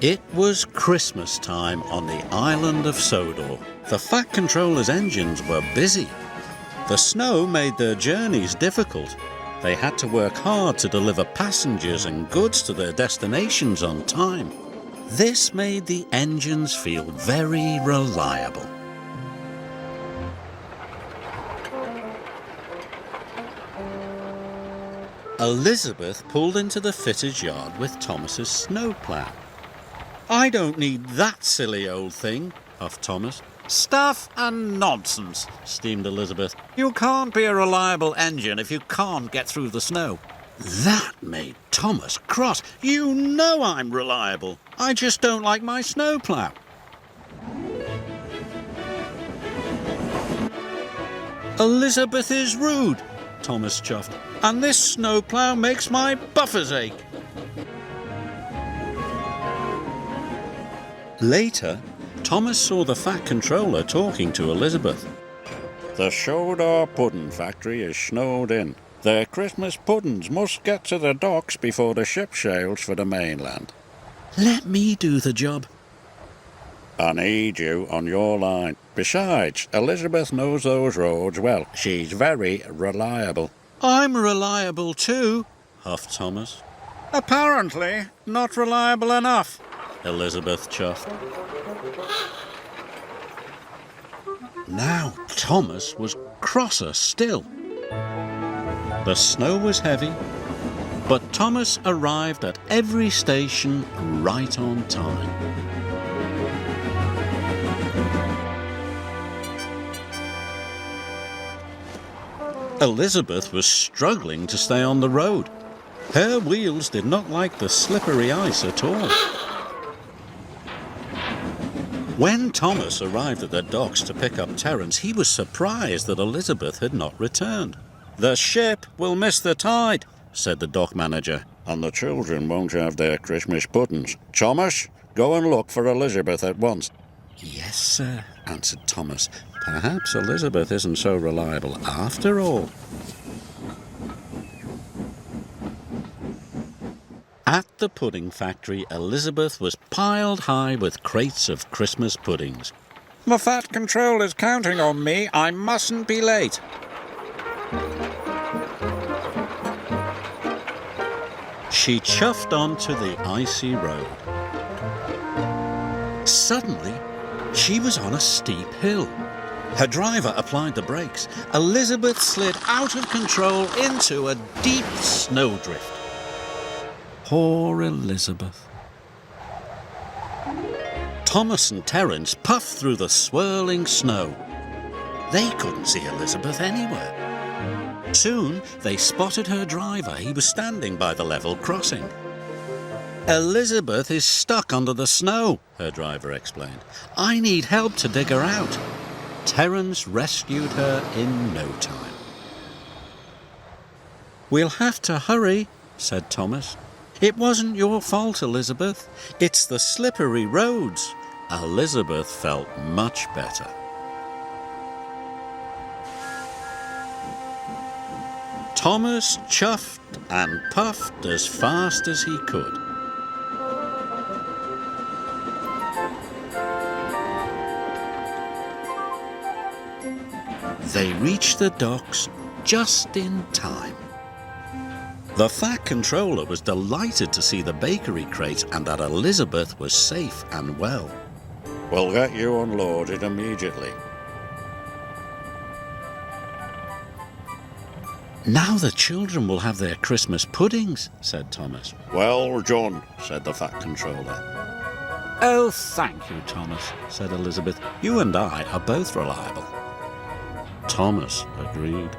It was Christmas time on the island of Sodor. The Fat Controller's engines were busy. The snow made their journeys difficult. They had to work hard to deliver passengers and goods to their destinations on time. This made the engines feel very reliable. Elizabeth pulled into the fitter's yard with Thomas's snowplow. "I don't need that silly old thing," huffed Thomas. "Stuff and nonsense," steamed Elizabeth. "You can't be a reliable engine if you can't get through the snow." That made Thomas cross. "You know I'm reliable. I just don't like my snowplow." "Elizabeth is rude," Thomas chuffed, "and this snowplow makes my buffers ache." Later, Thomas saw the Fat Controller talking to Elizabeth. "The Sodor Pudding Factory is snowed in. Their Christmas puddings must get to the docks before the ship sails for the mainland." "Let me do the job." "I need you on your line. Besides, Elizabeth knows those roads well. She's very reliable." "I'm reliable too," huffed Thomas. "Apparently not reliable enough," Elizabeth chuffed. Now Thomas was crosser still. The snow was heavy, but Thomas arrived at every station right on time. Elizabeth was struggling to stay on the road. Her wheels did not like the slippery ice at all. When Thomas arrived at the docks to pick up Terence, he was surprised that Elizabeth had not returned. "The ship will miss the tide," said the dock manager, "and the children won't have their Christmas puddings. Thomas, go and look for Elizabeth at once." "Yes, sir," answered Thomas. "Perhaps Elizabeth isn't so reliable after all." At the pudding factory, Elizabeth was piled high with crates of Christmas puddings. "The Fat Controller's counting on me. I mustn't be late." She chuffed onto the icy road. Suddenly, she was on a steep hill. Her driver applied the brakes. Elizabeth slid out of control into a deep snowdrift. Poor Elizabeth. Thomas and Terence puffed through the swirling snow. They couldn't see Elizabeth anywhere. Soon they spotted her driver. He was standing by the level crossing. "Elizabeth is stuck under the snow," her driver explained. "I need help to dig her out." Terence rescued her in no time. "We'll have to hurry," said Thomas. "It wasn't your fault, Elizabeth. It's the slippery roads." Elizabeth felt much better. Thomas chuffed and puffed as fast as he could. They reached the docks just in time. The Fat Controller was delighted to see the bakery crate and that Elizabeth was safe and well. "We'll get you unloaded immediately." "Now the children will have their Christmas puddings," said Thomas. "Well done," said the Fat Controller. "Oh, thank you, Thomas," said Elizabeth. "You and I are both reliable." Thomas agreed.